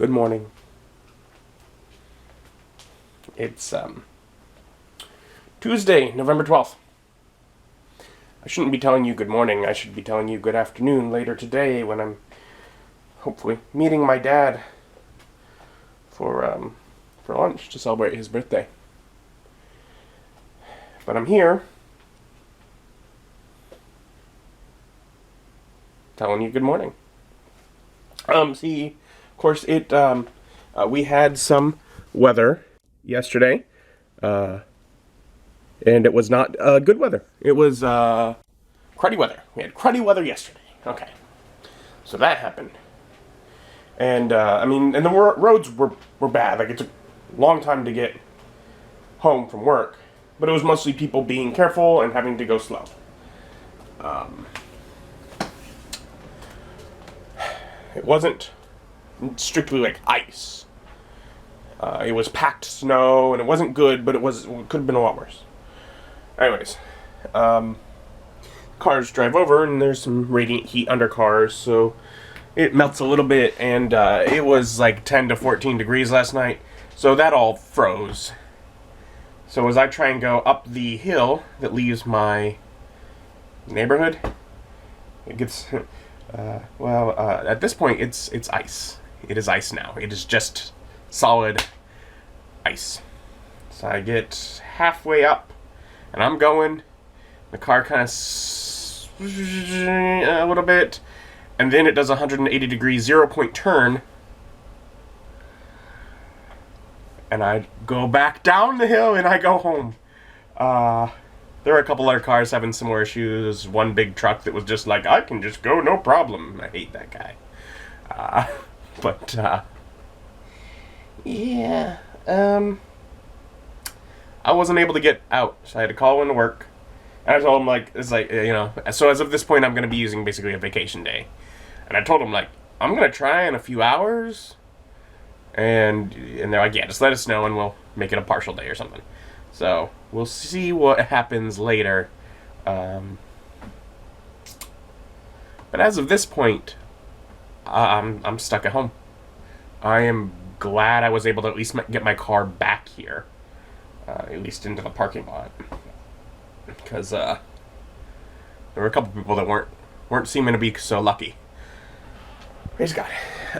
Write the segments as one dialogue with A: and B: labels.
A: Good morning. It's Tuesday, November 12th. I shouldn't be telling you good morning. I should be telling you good afternoon later today when I'm hopefully meeting my dad for lunch to celebrate his birthday. But I'm here telling you good morning. Of course, we had some weather yesterday, and it was not good weather. It was cruddy weather. We had cruddy weather yesterday. Okay, so that happened, and and the roads were bad. Like, it took a long time to get home from work, but it was mostly people being careful and having to go slow. It wasn't strictly like ice. It was packed snow, and it wasn't good, but it could have been a lot worse. Anyways, cars drive over, and there's some radiant heat under cars, so it melts a little bit, and it was like 10 to 14 degrees last night, so that all froze. So as I try and go up the hill that leaves my neighborhood, it gets... at this point, it's ice. It is ice now. It is just solid ice. So I get halfway up, and I'm going. The car kind of a little bit, and then it does a 180 degree 0-point turn, and I go back down the hill, and I go home. There were a couple other cars having similar issues. One big truck that was just like, I can just go, no problem. I hate that guy. I wasn't able to get out, so I had to call into work. And I told him, so as of this point, I'm going to be using basically a vacation day. And I told him, I'm going to try in a few hours. And they're like, yeah, just let us know and we'll make it a partial day or something. So we'll see what happens later. But as of this point, I'm stuck at home. I am glad I was able to at least get my car back here, at least into the parking lot, because there were a couple people that weren't seeming to be so lucky. Praise God.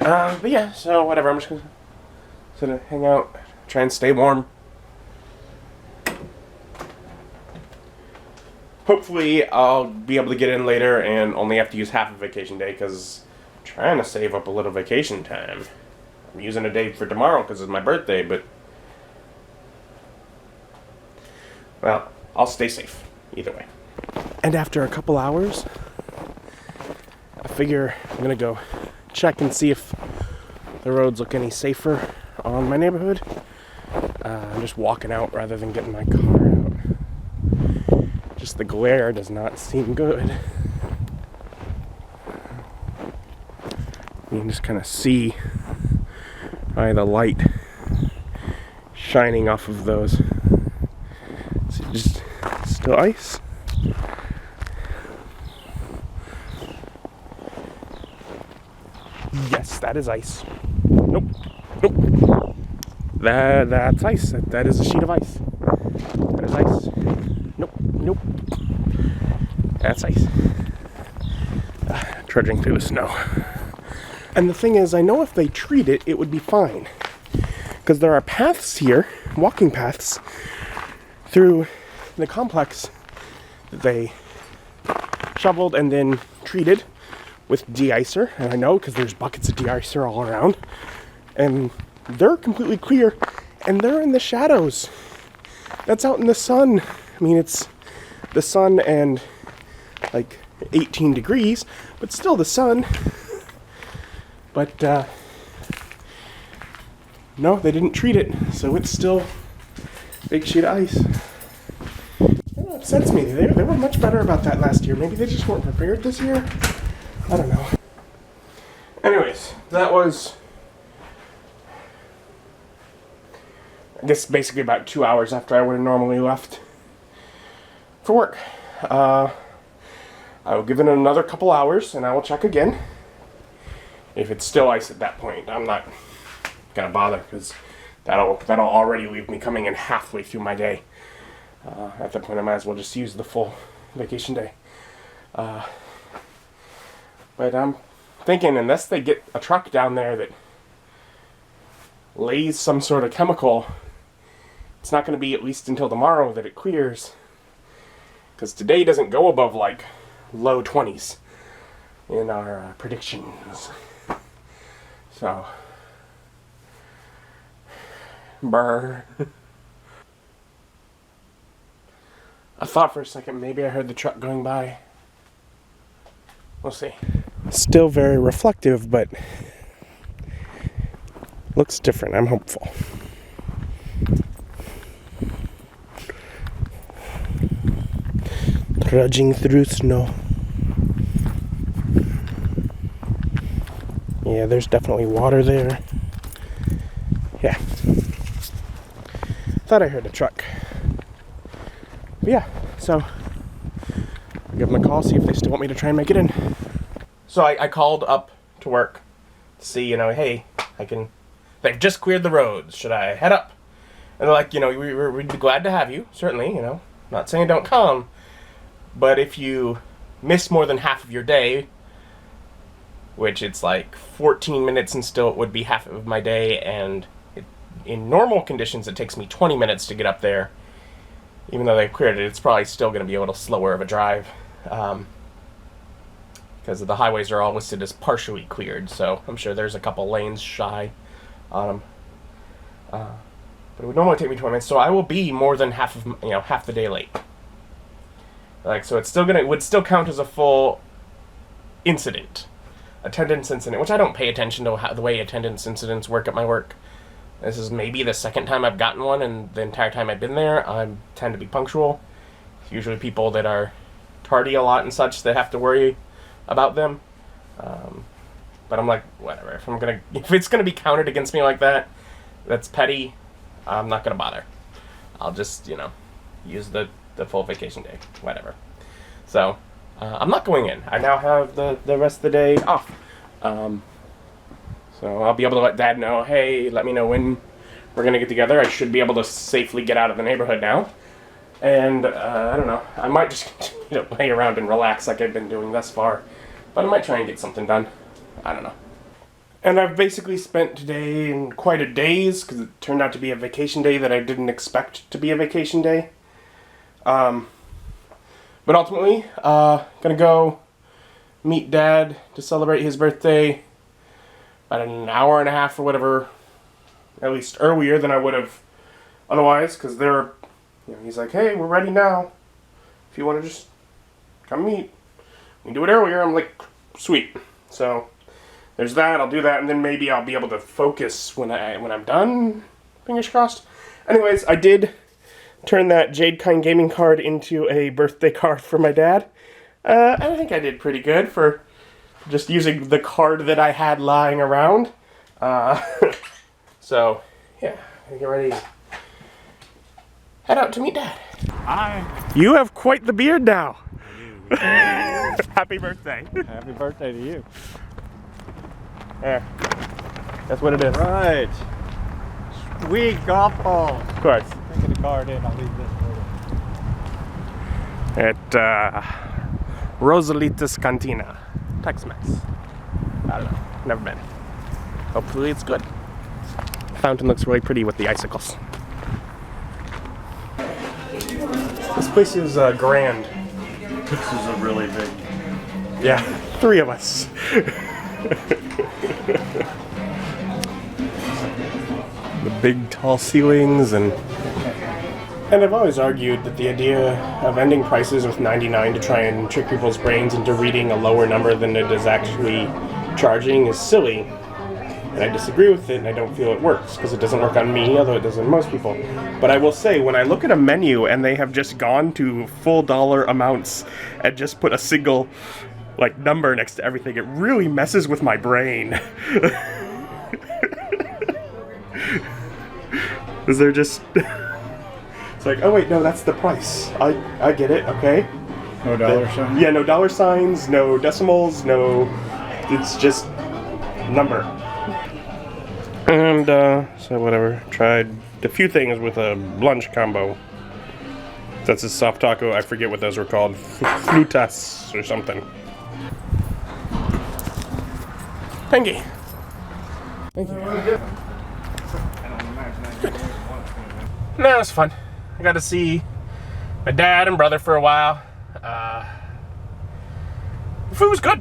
A: But yeah, so whatever. I'm just gonna sort of hang out, try and stay warm. Hopefully, I'll be able to get in later and only have to use half a vacation day, because I'm trying to save up a little vacation time. I'm using a day for tomorrow because it's my birthday, but... well, I'll stay safe, either way. And after a couple hours, I figure I'm going to go check and see if the roads look any safer on my neighborhood. I'm just walking out rather than getting my car out. Just the glare does not seem good. You can just kind of see by the light shining off of those. See, just still ice. Yes, that is ice. Nope. That's ice. That is a sheet of ice. That is ice. Nope. That's ice. Trudging through the snow. And the thing is, I know if they treat it, it would be fine. Because there are paths here, walking paths, through the complex that they shoveled and then treated with de-icer. And I know because there's buckets of de-icer all around. And they're completely clear. And they're in the shadows. That's out in the sun. I mean, it's the sun and 18 degrees, but still the sun. But no, they didn't treat it, so it's still a big sheet of ice. It upsets me. They were much better about that last year. Maybe they just weren't prepared this year. I don't know. Anyways, that was, I guess, basically about 2 hours after I would have normally left for work. I will give it another couple hours, and I will check again. If it's still ice at that point, I'm not gonna bother, because that'll already leave me coming in halfway through my day. At that point, I might as well just use the full vacation day. But I'm thinking, unless they get a truck down there that lays some sort of chemical, it's not going to be at least until tomorrow that it clears. Because today doesn't go above like low 20s in our predictions. So, brr. I thought for a second maybe I heard the truck going by. We'll see. Still very reflective, but looks different. I'm hopeful. Trudging through snow. Yeah, there's definitely water there. Yeah. Thought I heard a truck. But yeah, so I'll give them a call, see if they still want me to try and make it in. So I called up to work to see, hey, they've just cleared the roads. Should I head up? And they're like, we'd be glad to have you, certainly, Not saying don't come. But if you miss more than half of your day, which it's like 14 minutes and still it would be half of my day, and in normal conditions it takes me 20 minutes to get up there. Even though they've cleared it, it's probably still going to be a little slower of a drive. Because the highways are all listed as partially cleared, so I'm sure there's a couple lanes shy on them. But it would normally take me 20 minutes, so I will be more than half the day late. So it would still count as a full attendance incident, which I don't pay attention to the way attendance incidents work at my work. This is maybe the second time I've gotten one, and the entire time I've been there, I tend to be punctual. It's usually people that are tardy a lot and such that have to worry about them. But I'm like, whatever. If it's gonna be counted against me like that, that's petty. I'm not gonna bother. I'll just, use the full vacation day, whatever. So I'm not going in. I now have the rest of the day off. So I'll be able to let Dad know, hey, let me know when we're going to get together. I should be able to safely get out of the neighborhood now. And, I don't know. I might just continue to lay around and relax like I've been doing thus far. But I might try and get something done. I don't know. And I've basically spent today in quite a daze, because it turned out to be a vacation day that I didn't expect to be a vacation day. But ultimately, gonna go meet Dad to celebrate his birthday. About an hour and a half or whatever, at least earlier than I would have otherwise, because he's like, hey, we're ready now. If you want to just come meet, we can do it earlier. I'm like, sweet. So there's that. I'll do that, and then maybe I'll be able to focus when I'm done. Fingers crossed. Anyways, I did turn that Jade Kind gaming card into a birthday card for my dad. I think I did pretty good for just using the card that I had lying around. So, yeah, get ready to head out to meet Dad.
B: Hi.
A: You have quite the beard now. Happy birthday.
B: Happy birthday to you.
A: There. That's what it is.
B: Right. Sweet golf ball.
A: Of course.
B: Taking the card in, I'll leave this for
A: At Rosalita's Cantina. Tex-Mex. I don't know. Never been. Hopefully it's good. The fountain looks really pretty with the icicles. This place is grand.
B: This is a really big...
A: Yeah, 3 of us. The big tall ceilings and I've always argued that the idea of ending prices with 99 to try and trick people's brains into reading a lower number than it is actually charging is silly. And I disagree with it, and I don't feel it works, because it doesn't work on me, although it does on most people. But I will say, when I look at a menu and they have just gone to full dollar amounts and just put a single, number next to everything, it really messes with my brain. Because they're just... It's like, oh wait, no, that's the price. I get it, okay.
B: No dollar signs?
A: Yeah, no dollar signs, no decimals, no... It's just number. And, so whatever. Tried a few things with a lunch combo. That's a soft taco. I forget what those were called. Flutas or something. Thank you. Thank you. No, it was fun. I got to see my dad and brother for a while. The food was good.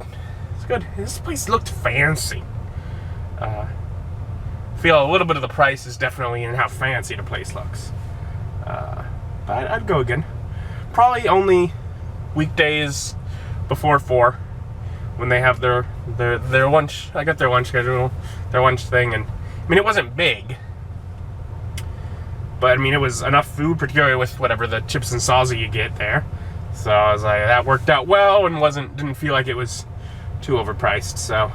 A: It's good. This place looked fancy. Feel a little bit of the price is definitely in how fancy the place looks. But I'd go again. Probably only weekdays before 4 when they have their lunch. I got their lunch schedule, their lunch thing, and I mean it wasn't big, but I mean it was enough food, particularly with whatever the chips and salsa you get there. So I was like, that worked out well and didn't feel like it was too overpriced. So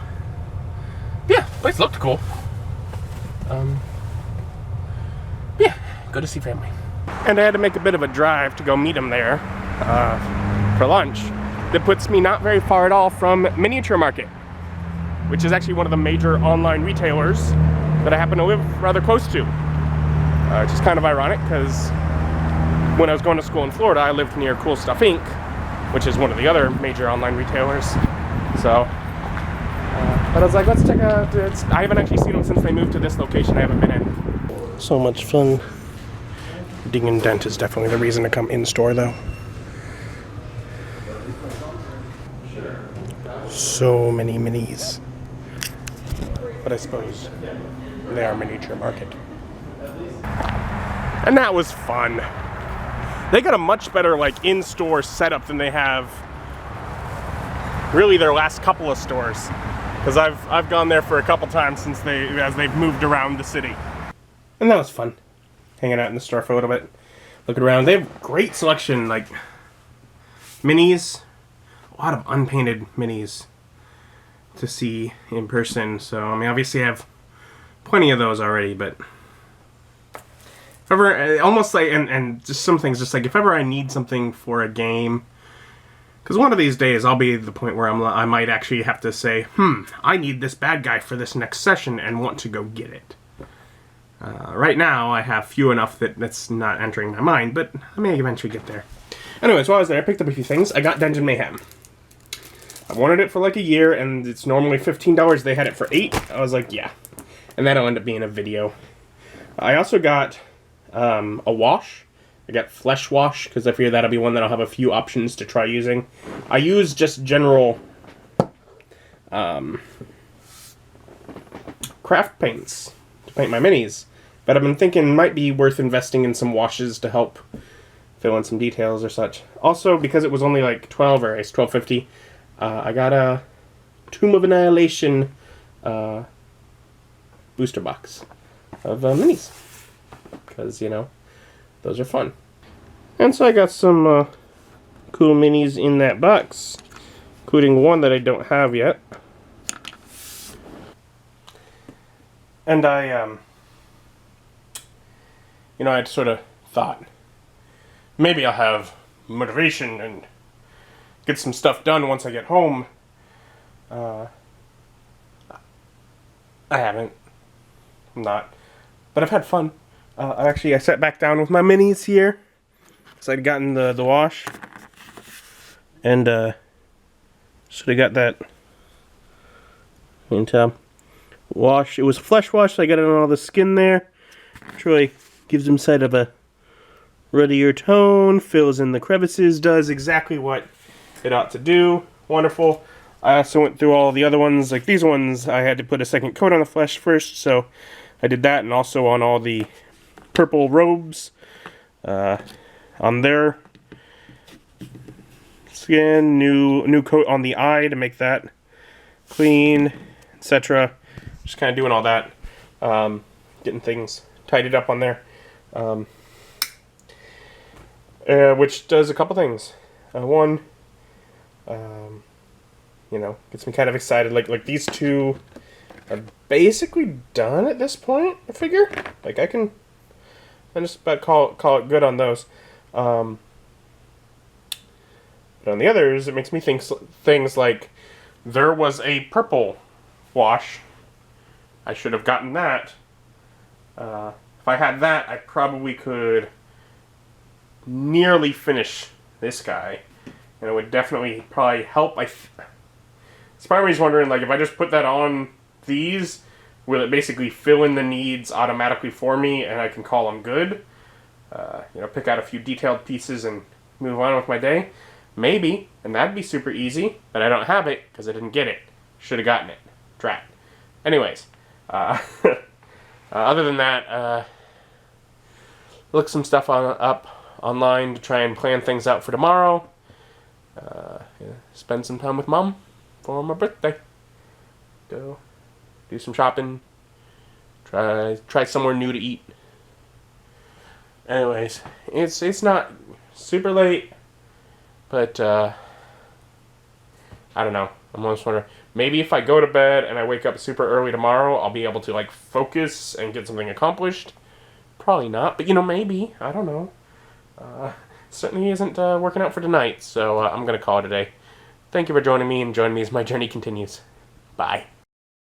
A: yeah, the place looked cool. Yeah, go to see family. And I had to make a bit of a drive to go meet him there for lunch. That puts me not very far at all from Miniature Market, which is actually one of the major online retailers that I happen to live rather close to. Which is kind of ironic because when I was going to school in Florida, I lived near Cool Stuff Inc., which is one of the other major online retailers. So, but I was like, let's check out. I haven't actually seen them since they moved to this location I haven't been in. So much fun. Ding and Dent is definitely the reason to come in store, though. So many minis. But I suppose they are Miniature Market. And that was fun. They got a much better like in-store setup than they have really their last couple of stores. Because I've gone there for a couple times since as they've moved around the city. And that was fun. Hanging out in the store for a little bit. Looking around. They have great selection, like minis. A lot of unpainted minis to see in person. So, I mean, obviously I have plenty of those already, but if ever, almost like, and just some things, just like if ever I need something for a game, because one of these days I'll be at the point where I might actually have to say, I need this bad guy for this next session and want to go get it. Right now I have few enough that's not entering my mind, but I may eventually get there. Anyways, while I was there, I picked up a few things. I got Dungeon Mayhem. I wanted it for like a year, and it's normally $15. They had it for $8. I was like, yeah. And that'll end up being a video. I also got a wash. I got Flesh Wash, because I figure that'll be one that I'll have a few options to try using. I use just general craft paints to paint my minis. But I've been thinking it might be worth investing in some washes to help fill in some details or such. Also, because it was only like $12.50, I got a Tomb of Annihilation booster box of minis. Because, you know, those are fun. And so I got some cool minis in that box, including one that I don't have yet. And I sort of thought, maybe I'll have motivation and get some stuff done once I get home. I haven't. I'm not. But I've had fun. I sat back down with my minis here. So I'd gotten the wash. And sort of got that into wash. It was Flesh Wash, so I got it on all the skin there. Which really gives them sight of a ruddier tone, fills in the crevices, does exactly what it ought to do. Wonderful. I also went through all the other ones. Like these ones, I had to put a second coat on the flesh first, so I did that, and also on all the purple robes on their skin, new coat on the eye to make that clean, etc. Just kind of doing all that, getting things tidied up on there, which does a couple things. One, gets me kind of excited. Like these two are basically done at this point. I figure, like I just about call it good on those. But on the others, it makes me think things like there was a purple wash. I should have gotten that If I had that, I probably could nearly finish this guy. And it would definitely probably help. It's probably just wondering, like, if I just put that on these, will it basically fill in the needs automatically for me and I can call them good? Pick out a few detailed pieces and move on with my day? Maybe, and that'd be super easy, but I don't have it because I didn't get it. Should have gotten it. Drat. Anyways, other than that, look some stuff up online to try and plan things out for tomorrow. Spend some time with Mom for my birthday. Go do some shopping. Try somewhere new to eat. Anyways, it's not super late, but I don't know. I'm almost wondering, maybe if I go to bed and I wake up super early tomorrow, I'll be able to like focus and get something accomplished. Probably not, but maybe. I don't know. Certainly isn't working out for tonight, so I'm gonna call it a day. Thank you for joining me, and join me as my journey continues. Bye.